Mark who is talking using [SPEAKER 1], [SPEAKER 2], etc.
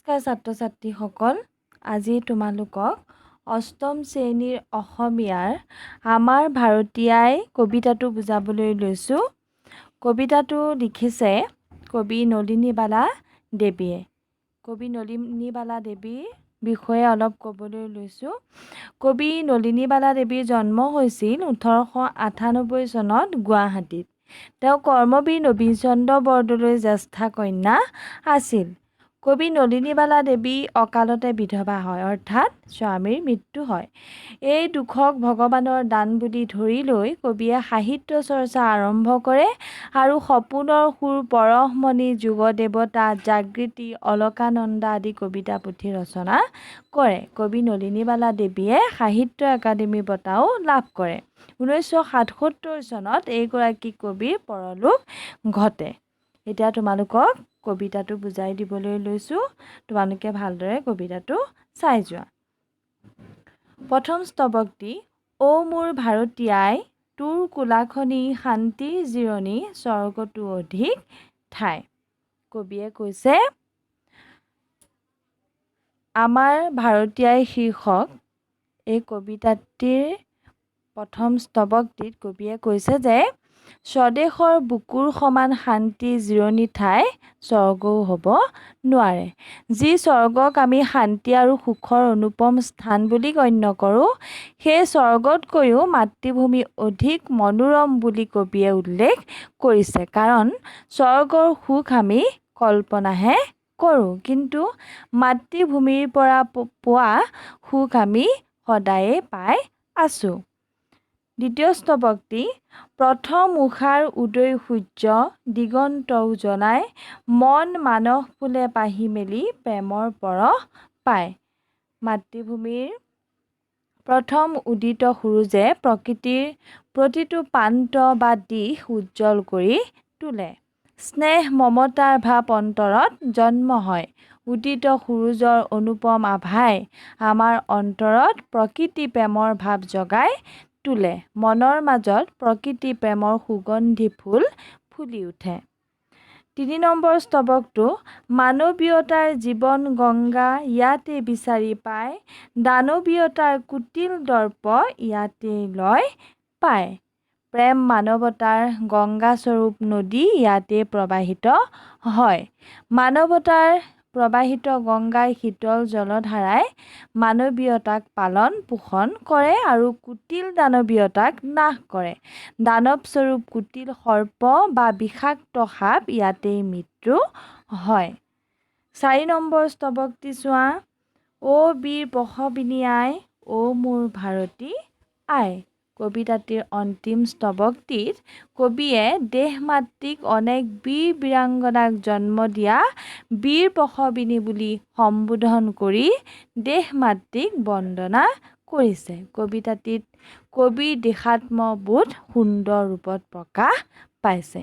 [SPEAKER 1] নমস্কাৰ ছাত্ৰ-ছাত্ৰীসকল, আজি তোমালোকক অষ্টম শ্ৰেণীৰ অসমীয়াৰ আমাৰ ভাৰতীয়াই কবিতাটো বুজাবলৈ লৈছোঁ। কবিতাটো লিখিছে কবি নলিনীবালা দেৱীয়ে। কবি নলিনীবালা দেৱীৰ বিষয়ে অলপ ক'বলৈ লৈছোঁ। কবি নলিনীবালা দেৱীৰ জন্ম হৈছিল 1898 চনত গুৱাহাটীত। তেওঁ কৰ্মবীৰ নবীনচন্দ্ৰ বৰদলৈৰ জ্যেষ্ঠা কন্যা আছিল। কবি নলিনীবালা দেৱী অকালতে বিধৱা হয়, অৰ্থাৎ স্বামীৰ মৃত্যু হয়। এই দুখক ভগৱানৰ দান বুলি ধৰি লৈ কবিয়ে সাহিত্য চৰ্চা আৰম্ভ কৰে আৰু সপোনৰ সুৰ, পৰশমণি, যুগদেৱতা, জাগৃতি, অলকানন্দা আদি কবিতা পুথি ৰচনা কৰে। কবি নলিনীবালা দেৱীয়ে সাহিত্য একাডেমী বঁটাও লাভ কৰে। 1977 চনত এইগৰাকী কবিৰ পৰলোক ঘটে। এতিয়া তোমালোকক কবিতাটো বুজাই দিবলৈ লৈছোঁ, তোমালোকে ভালদৰে কবিতাটো চাই যোৱা। প্ৰথম স্তৱকটি: অ মোৰ ভাৰতীয়াই, তোৰ কোলাখনি শান্তিৰ জিৰণি, স্বৰ্গতো অধিক ঠাই। কবিয়ে কৈছে, আমাৰ ভাৰতীয়াই শীৰ্ষক এই কবিতাটিৰ প্ৰথম স্তৱকটিত কবিয়ে কৈছে যে স্বদেশৰ বুকুৰ সমান শান্তি জিৰণি ঠাই স্বৰ্গও হ'ব নোৱাৰে। যি স্বৰ্গক আমি শান্তি আৰু সুখৰ অনুপম স্থান বুলি গণ্য কৰোঁ, সেই স্বৰ্গতকৈও মাতৃভূমি অধিক মনোৰম বুলি কবিয়ে উল্লেখ কৰিছে। কাৰণ স্বৰ্গৰ সুখ আমি কল্পনাহে কৰোঁ, কিন্তু মাতৃভূমিৰ পৰা পোৱা সুখ আমি সদায়ে পাই আছোঁ। দ্বিতীয় স্তৱকটি: প্ৰথম উষাৰ উদয় সূৰ্য, দিগন্ত উজনাই, মন মানস ফুলে পাহি মেলি, প্ৰেমৰ পৰশ পায়। মাতৃভূমিৰ প্ৰথম উদিত সূৰুযে প্ৰকৃতিৰ প্ৰতিটো প্ৰান্ত বা দিশ উজ্জ্বল কৰি তোলে। স্নেহ মমতাৰ ভাৱ অন্তৰত জন্ম হয়। উদিত সূৰুযৰ অনুপম আভাই আমাৰ অন্তৰত প্ৰকৃতি প্ৰেমৰ ভাৱ জগাই তোলে। মনৰ মাজত প্ৰকৃতি প্ৰেমৰ সুগন্ধি ফুল ফুলি উঠে। 3 নম্বৰ স্তৱকটো: মানৱীয়তাৰ জীৱন গংগা, ইয়াতে বিচাৰি পায়, দানৱীয়তাৰ কুটিল দৰ্প, ইয়াতেই লয় পায়। প্ৰেম মানৱতাৰ গংগাস্বৰূপ নদী, ইয়াতেই প্ৰবাহিত হয়। মানৱতাৰ প্ৰবাহিত গংগাৰ শীতল জলধাৰাই মানৱীয়তাক পালন পোষণ কৰে আৰু কুটিল দানৱীয়তাক নাশ কৰে। দানৱস্বৰূপ কুটিল সৰ্প বা বিষাক্ত সাপ, ইয়াতেই মৃত্যু হয়। 4 নম্বৰ স্তৱকটি চোৱা। অ বীৰ প্ৰসৱিনী আই, অ মোৰ ভাৰতী আই। কবিতাটিৰ অন্তিম স্তৱকটিত কবিয়ে দেশ মাতৃক অনেক বীৰ বীৰাংগনাক জন্ম দিয়া বীৰ প্ৰসৱিনী বুলি সম্বোধন কৰি দেশ মাতৃক বন্দনা কৰিছে। কবিতাটিত কবিৰ দেশাত্মবোধ সুন্দৰ ৰূপত প্ৰকাশ পাইছে।